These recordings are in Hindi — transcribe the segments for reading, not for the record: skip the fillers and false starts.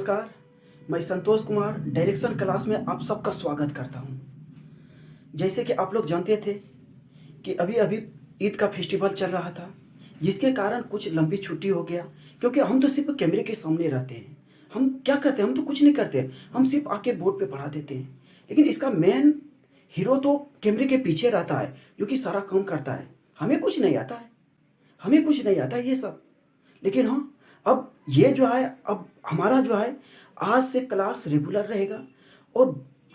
नमस्कार, मैं संतोष कुमार डायरेक्शन क्लास में आप सबका स्वागत करता हूं। जैसे कि आप लोग जानते थे कि अभी अभी ईद का फेस्टिवल चल रहा था, जिसके कारण कुछ लंबी छुट्टी हो गया, क्योंकि हम तो सिर्फ कैमरे के सामने रहते हैं। हम क्या करते हैं, हम तो कुछ नहीं करते, हम सिर्फ आके बोर्ड पे पढ़ा देते हैं। लेकिन इसका मेन हीरो तो कैमरे के पीछे रहता है, जो कि सारा काम करता है। हमें कुछ नहीं आता है, हमें कुछ नहीं आता है ये सब। लेकिन हाँ, अब ये जो है, अब हमारा जो है आज से क्लास रेगुलर रहेगा और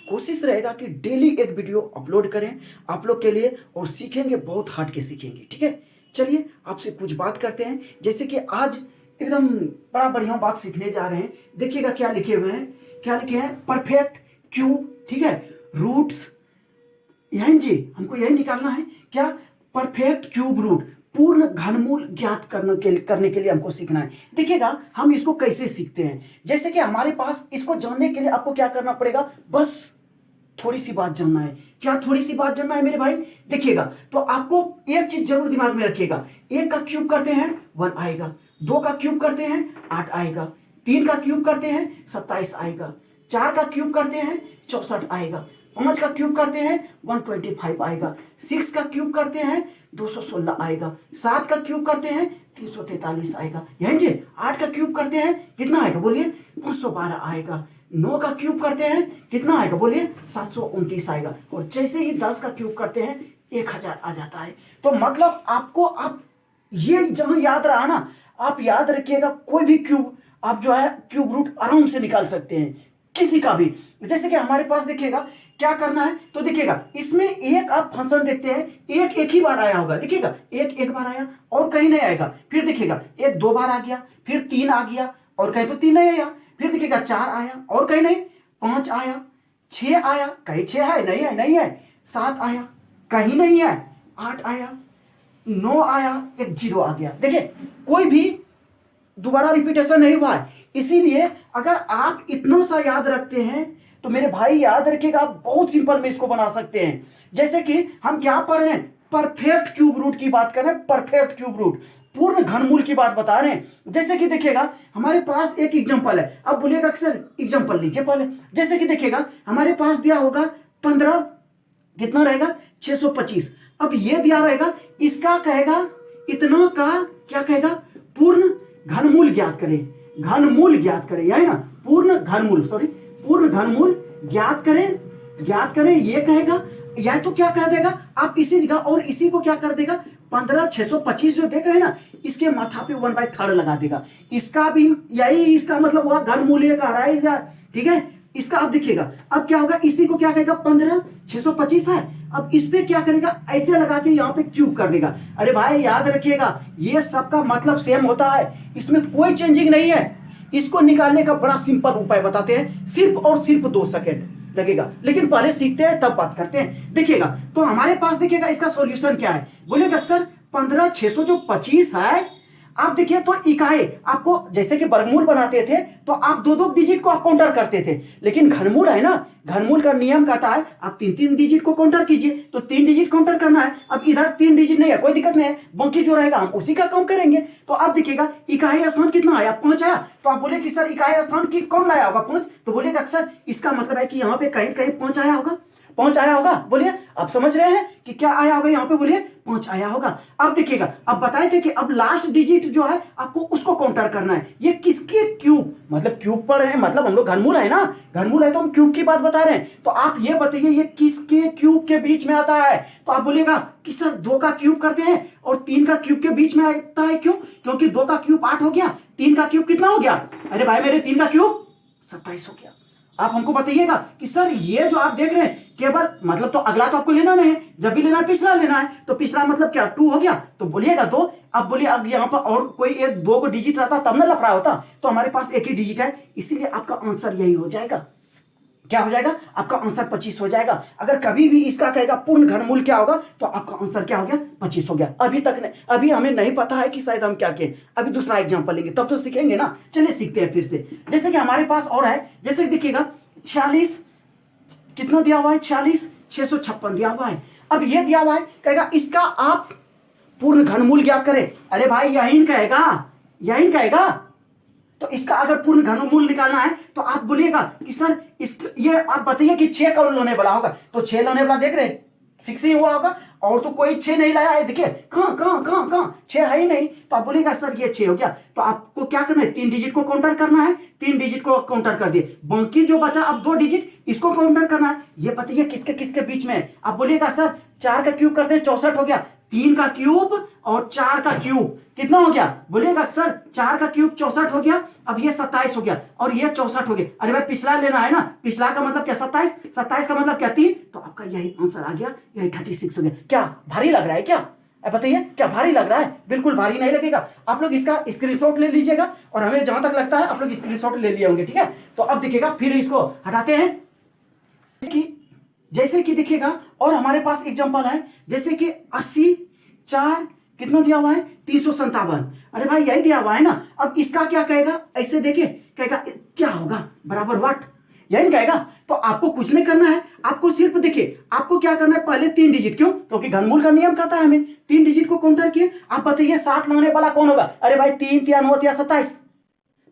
कोशिश रहेगा कि डेली एक वीडियो अपलोड करें आप लोग के लिए, और सीखेंगे, बहुत हार्ड के सीखेंगे। ठीक है, चलिए आपसे कुछ बात करते हैं। जैसे कि आज एकदम बड़ा बढ़िया बात सीखने जा रहे हैं। देखिएगा क्या लिखे हुए हैं, क्या लिखे हैं, परफेक्ट क्यूब। ठीक है, रूट्स, यही जी हमको यही निकालना है। क्या, परफेक्ट क्यूब रूट, पूर्ण घनमूल ज्ञात करने के लिए हमको सीखना है। देखिएगा हम इसको कैसे सीखते हैं। जैसे कि हमारे पास इसको जानने के लिए आपको क्या करना पड़ेगा, बस थोड़ी सी बात जानना है। क्या थोड़ी सी बात जानना है मेरे भाई? देखिएगा तो आपको एक चीज जरूर दिमाग में रखिएगा। 1 का क्यूब करते हैं 1 आएगा, 2 का क्यूब करते हैं 8 आएगा, 3 का क्यूब करते हैं 27 आएगा, 4 का क्यूब करते हैं 64 आएगा, 5 का क्यूब करते हैं 125 आएगा, 6 का क्यूब करते हैं 216 आएगा, 7 का क्यूब करते हैं 343 आएगा। यही जी 8 का क्यूब करते हैं कितना आएगा बोलिए, 512 आएगा। 9 का क्यूब करते हैं कितना आएगा बोलिए, 729 आएगा। और जैसे ही 10 का क्यूब करते हैं 1000 आ जाता है। तो मतलब आपको, आप ये जहां याद रहा ना, आप याद रखिएगा, कोई भी क्यूब आप जो है क्यूब रूट आराम से निकाल सकते हैं, किसी का भी। जैसे कि हमारे पास देखिएगा क्या करना है, तो देखिएगा इसमें एक आप फंक्शन देखते हैं, एक ही बार आया होगा। देखिएगा एक बार आया और कहीं नहीं आएगा। फिर देखिएगा 1 2 बार आ गया, फिर 3 आ गया और कहीं तो 3 नहीं आया। फिर देखिएगा 4 आया और कहीं नहीं, 5 आया, 6 आया, कहीं 6 है नहीं है, नहीं है, 7 आया, कहीं नहीं है, 8 आया, 9 आया, एक 0 आ गया। देखिए कोई भी दोबारा रिपीटेशन नहीं हुआ है। इसीलिए अगर आप इतना सा याद रखते हैं तो मेरे भाई याद रखिएगा, आप बहुत सिंपल में इसको बना सकते हैं। जैसे कि हम क्या पढ़ रहे हैं, परफेक्ट क्यूब रूट की बात कर रहे हैं, परफेक्ट क्यूब रूट, पूर्ण घनमूल की बात बता रहे हैं। जैसे कि देखिएगा हमारे पास एक एग्जांपल है। अब बोलिएगा अक्सर एग्जांपल लीजिए पहले। जैसे कि देखिएगा हमारे पास दिया होगा 15, कितना रहेगा 625। अब ये दिया रहेगा, इसका कहेगा इतना का क्या कहेगा, पूर्ण घनमूल ज्ञात करें, घनमूल ज्ञात करें, यही ना, पूर्ण घनमूल, सॉरी, पूर्ण घनमूल ज्ञात करें ये कहेगा। या तो क्या कह देगा आप इसी जगह, और इसी को क्या कर देगा, 15,625 जो देख रहे हैं ना, इसके माथा पे 1/3 लगा देगा। इसका भी यही, इसका मतलब हुआ घनमूल ये कह रहा है यार। ठीक है, इसका अब देखिएगा, अब क्या होगा, इसी को क्या कहेगा, 15,625 है। अब इस पे क्या करेगा, ऐसे लगा के यहाँ पे क्यूब कर देगा। अरे भाई याद रखिएगा, ये सबका मतलब सेम होता है, इसमें कोई चेंजिंग नहीं है। इसको निकालने का बड़ा सिंपल उपाय बताते हैं, सिर्फ और सिर्फ 2 सेकेंड लगेगा, लेकिन पहले सीखते हैं तब बात करते हैं। देखिएगा तो हमारे पास देखिएगा इसका सॉल्यूशन क्या है, बोलिएगा अक्सर 15,625 है। आप देखिए तो इकाई आपको, जैसे कि वर्गमूल बनाते थे तो आप 2 डिजिट को आप काउंटर करते थे, लेकिन घनमूल है ना, घनमूल का नियम कहता है आप 3 डिजिट को काउंटर कीजिए। तो 3 डिजिट काउंटर करना है। अब इधर 3 डिजिट नहीं है, कोई दिक्कत नहीं है, बाकी जो रहेगा हम उसी का काम करेंगे। तो आप देखिएगा इकाई स्थान कितना आया, 5 आया। तो आप बोले कि सर इकाई स्थान की कौन लाया होगा, 5। तो बोलेगा अक्सर इसका मतलब है कि यहाँ पे कहीं कहीं 5 आया होगा, 5 आया होगा। बोलिए आप समझ रहे हैं कि क्या आया होगा यहाँ पे, बोलिए 5 आया होगा। अब देखिएगा, अब बताए थे कि अब लास्ट डिजिट जो है आपको उसको काउंटर करना है। ये किसके क्यूब, मतलब क्यूब पढ़ रहे हैं, मतलब हम लोग घनमूल है ना, घनमूल है तो हम क्यूब की बात बता रहे हैं। तो आप ये बताइए ये किसके क्यूब के बीच में आता है। तो आप बोलिएगा कि सर 2 का क्यूब करते हैं और 3 का क्यूब के बीच में आता है। क्यों? क्योंकि 2 का क्यूब 8 हो गया, 3 का क्यूब कितना हो गया, अरे भाई मेरे 3 का क्यूब 27 हो गया। आप हमको बताइएगा कि सर ये जो आप देख रहे हैं केवल, मतलब तो अगला तो आपको लेना नहीं है, जब भी लेना है पिछला लेना है। तो पिछला मतलब क्या, 2 हो गया, तो बोलिएगा 2। अब बोलिए अब यहाँ पर और कोई 1 2 को डिजिट रहता तब ना लफड़ा होता, तो हमारे पास एक ही डिजिट है, इसीलिए आपका आंसर यही हो जाएगा। क्या हो जाएगा, आपका आंसर 25 हो जाएगा। अगर कभी भी इसका कहेगा पूर्ण घनमूल क्या होगा, तो आपका आंसर क्या हो गया, 25 हो गया। अभी तक नहीं, अभी हमें नहीं पता है कि शायद हम क्या किए। अभी दूसरा एग्जांपल लेंगे तब तो सीखेंगे ना। चलिए सीखते हैं फिर से। जैसे कि हमारे पास और है, जैसे देखिएगा 46 कितना दिया हुआ है, 46,656 दिया हुआ है। अब ये दिया हुआ है, कहेगा इसका आप पूर्ण घनमूल ज्ञात करें। अरे भाई यही कहेगा, यही कहेगा, तो इसका अगर पूर्ण घनमूल निकालना है तो आप बोलिएगा कि सर ये आप बताइए कि 6 कौन लोने वाला होगा, तो 6 लोने वाला देख रहे हैं 6 ही हुआ होगा, और तो कोई 6 नहीं लाया है, देखिए कहाँ 6 है ही नहीं, तो आप बोलिएगा सर ये 6 हो गया। तो आपको क्या करना है, 3 डिजिट को काउंटर करना है, 3 डिजिट को काउंटर कर दिए, बाकी जो बचा अब 2 डिजिट इसको काउंटर करना है। ये बताइए किसके किसके बीच में है। आप बोलिएगा सर 4 का क्यूब करते हैं 64 हो गया, 3 का क्यूब और 4 का क्यूब कितना हो गया, बोलिएगा सर 4 का क्यूब 64 हो गया, अब ये 27 हो गया और ये 64 हो गया। अरे भाई पिछला लेना है ना, पिछला का मतलब क्या 27, 27 का मतलब क्या 3, तो आपका यही आंसर आ गया, यही 36 हो गया। क्या भारी लग रहा है क्या, बताइए क्या भारी लग रहा है, बिल्कुल भारी नहीं लगेगा। आप लोग इसका स्क्रीनशॉट ले लीजिएगा और हमें जहां तक लगता है आप लोग स्क्रीनशॉट ले लिए होंगे, ठीक है। तो अब देखिएगा फिर इसको हटाते हैं जैसे कि देखिएगा, और हमारे पास एग्जांपल है जैसे कि 80 4 कितना दिया हुआ है 357। अरे भाई यही दिया हुआ है ना, अब इसका क्या कहेगा, ऐसे देखिए कहेगा क्या होगा बराबर व्हाट, यही कहेगा। तो आपको कुछ नहीं करना है, आपको सिर्फ देखिए आपको क्या करना है, पहले 3 डिजिट, क्यों, क्योंकि घनमूल का नियम कहता है हमें 3 डिजिट को काउंटर किए। आप बताइए 7 लाने वाला कौन होगा, अरे भाई 3 3 9 3 27,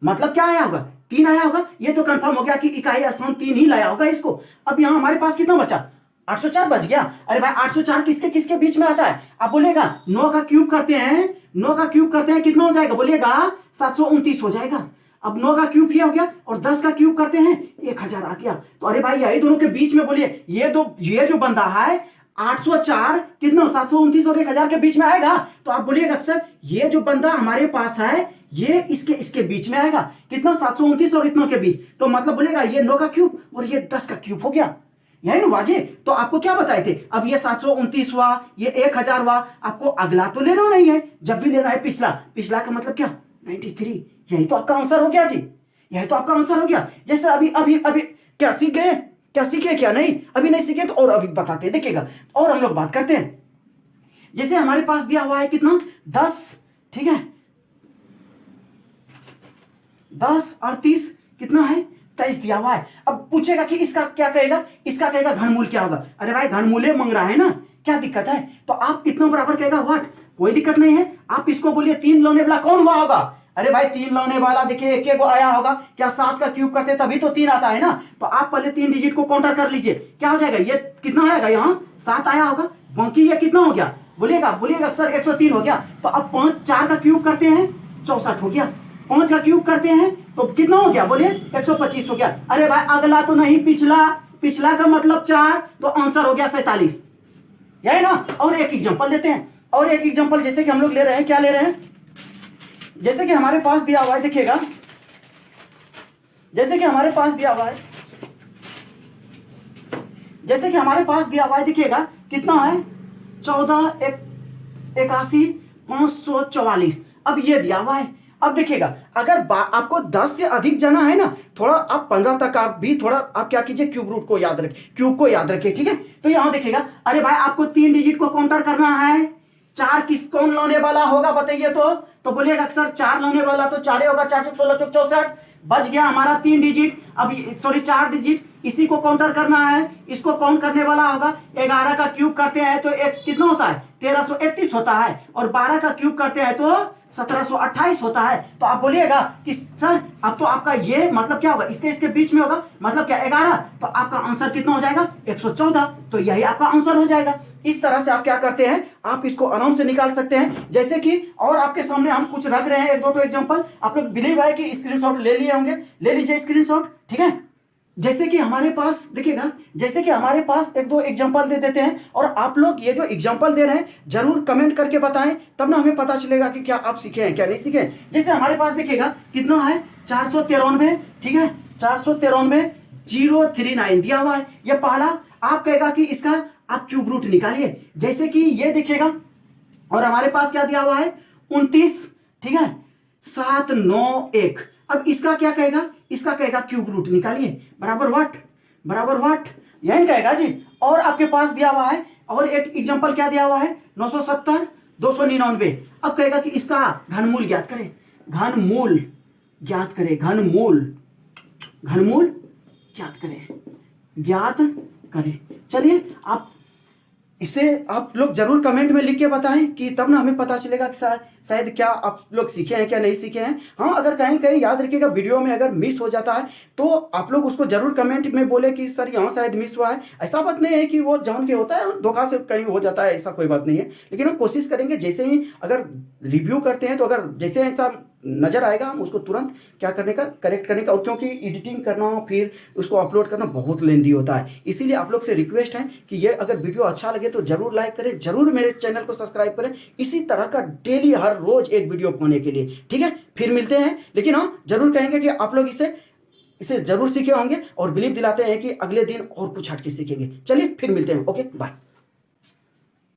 मतलब क्या आया होगा 3 आया होगा, ये तो कंफर्म हो गया कि इकाई स्थान 3 ही लाया होगा इसको। अब यहां हमारे पास कितना बचा 804 बच गया। अरे भाई 804 किसके किसके बीच में आता है, आप बोलिएगा 9 का क्यूब करते हैं, 9 का क्यूब करते हैं कितना हो जाएगा, बोलिएगा 729 हो जाएगा। अब 9 का क्यूब ये हो गया और 10 का क्यूब करते हैं 1000 आ गया। तो अरे भाई यही दोनों के बीच में बोलिए ये जो बंदा है 804 कितना 729 और 1000 के बीच में आएगा। तो आप बोलिएगा सर ये जो बंदा हमारे पास है ये इसके बीच में आएगा, कितना 729 और इतनों के बीच, तो मतलब बोलेगा ये 9 का क्यूब और ये 10 का क्यूब हो गया, यही ना वाजे। तो आपको क्या बताए थे, अब ये 729 हुआ, ये 1000 हुआ, आपको अगला तो लेना नहीं है, जब भी लेना है पिछला का मतलब क्या 93, यही तो आपका आंसर हो गया जी, यही तो आपका आंसर हो गया। जैसे अभी अभी अभी क्या सीखे क्या नहीं, अभी नहीं सीखे तो और अभी बताते हैं, देखिएगा और हम लोग बात करते हैं। जैसे हमारे पास दिया हुआ है कितना 10, ठीक है 10 और 30 कितना है 23 दिया हुआ है। अब पूछेगा कि इसका क्या कहेगा, इसका कहेगा घनमूल क्या होगा। अरे भाई घनमूले मांग रहा है ना, क्या दिक्कत है, तो आप इतना बराबर कहेगा व्हाट, कोई दिक्कत नहीं है। आप इसको बोलिए 3 लाने वाला कौन हुआ होगा, अरे भाई 3 लाने वाला देखिए एक को आया होगा, क्या 7 का क्यूब करते तभी तो 3 आता है ना। तो आप पहले 3 डिजिट को काउंटर कर लीजिए, क्या हो जाएगा, ये कितना आएगा, यहाँ 7 आया होगा, बाकी ये कितना हो गया, बोलिएगा सर 103 हो गया। तो अब 4 का क्यूब करते हैं 64 हो गया, 5 का क्यूब करते हैं तो कितना हो गया, बोलिए 125 हो गया। अरे भाई अगला तो नहीं, पिछला का मतलब 4, तो आंसर हो गया 47, यही ना। और एक एग्जांपल लेते हैं, और एक एग्जांपल जैसे कि हम लोग ले रहे हैं, क्या ले रहे हैं, जैसे कि हमारे पास दिया हुआ है, देखिएगा जैसे कि हमारे पास दिया हुआ है, देखिएगा कितना है 14 81 544, अब ये दिया हुआ है। अब देखिएगा अगर आपको 10 से अधिक जाना है ना, थोड़ा आप 15 तक आप भी थोड़ा आप क्या कीजिए क्यूब को याद रखिए, ठीक है। तो यहां देखिएगा, अरे भाई आपको 3 डिजिट को काउंटर करना है, 4 कौन लाने वाला होगा बताइए, तो बोलिएगा सर 4 लाने वाला तो 4 होगा, 4 चौक 16 चौक 64, बच गया हमारा 3 डिजिट, अब सॉरी 4 डिजिट, इसी को काउंटर करना है, इसको काउंट करने वाला होगा। 11 का क्यूब करते हैं तो एक कितना होता है 1331 होता है, और 12 का क्यूब करते हैं तो 1728 होता है। तो आप बोलिएगा कि सर अब तो आपका ये मतलब क्या होगा, इसके बीच में होगा, मतलब क्या 11, तो आपका आंसर कितना हो जाएगा 114, तो यही आपका आंसर हो जाएगा। इस तरह से आप क्या करते हैं, आप इसको आराम से निकाल सकते हैं। जैसे कि और आपके सामने हम कुछ रख रहे हैं, एक दो एग्जांपल, आप लोग बिलीव है कि स्क्रीनशॉट ले लिए होंगे, ले लीजिए स्क्रीनशॉट, ठीक है। जैसे कि हमारे पास देखिएगा, जैसे कि हमारे पास एक दो एग्जांपल दे देते हैं, और आप लोग ये जो एग्जांपल दे रहे हैं जरूर कमेंट करके बताएं, तब ना हमें पता चलेगा कि क्या आप सीखे हैं क्या नहीं सीखे। जैसे हमारे पास देखिएगा कितना है 493, ठीक है 493 039 दिया हुआ है, ये पहला। आप कहेगा कि इसका आप क्यूब रूट निकालिए, जैसे कि ये देखिएगा, और हमारे पास क्या दिया हुआ है 29, ठीक है 791। अब इसका क्या कहेगा, इसका कहेगा क्यूब रूट निकालिए, बराबर व्हाट, यही कहेगा जी। और आपके पास दिया हुआ है, और एक एग्जांपल क्या दिया हुआ है 970 299। अब कहेगा कि इसका घनमूल ज्ञात करें, घनमूल ज्ञात करें, घनमूल, घनमूल ज्ञात करें, घनमूल ज्ञात करें, घनमूल ज्ञात करें, घनमूल ज्ञात करें, घनमूल ज्ञात करें, घनमूल ज्ञात करें, घनमूल ज्ञात करें, घनमूल ज्ञात करें, घनमूल ज्ञात करें। चलिए आप इसे आप लोग जरूर कमेंट में लिख के बताएं कि तब ना हमें पता चलेगा कि शायद क्या आप लोग सीखे हैं क्या नहीं सीखे हैं। हाँ, अगर कहीं कहीं याद रखिएगा वीडियो में अगर मिस हो जाता है तो आप लोग उसको जरूर कमेंट में बोले कि सर यहाँ शायद मिस हुआ है। ऐसा बात नहीं है कि वो जान के होता है, धोखा से कहीं हो जाता है, ऐसा कोई बात नहीं है। लेकिन हम कोशिश करेंगे जैसे ही अगर रिव्यू करते हैं तो अगर जैसे ऐसा नजर आएगा हम उसको तुरंत क्या करने का, करेक्ट करने का। और क्योंकि एडिटिंग करना फिर उसको अपलोड करना बहुत लेंदी होता है, इसीलिए आप लोग से रिक्वेस्ट है कि ये अगर वीडियो अच्छा लगे तो जरूर लाइक करें, जरूर मेरे चैनल को सब्सक्राइब करें इसी तरह का डेली हर रोज एक वीडियो पाने के लिए। ठीक है, फिर मिलते हैं। लेकिन हाँ, जरूर कहेंगे कि आप लोग इसे जरूर सीखे होंगे और बिलीव दिलाते हैं कि अगले दिन और कुछ हटके सीखेंगे। चलिए फिर मिलते हैं। Okay, bye.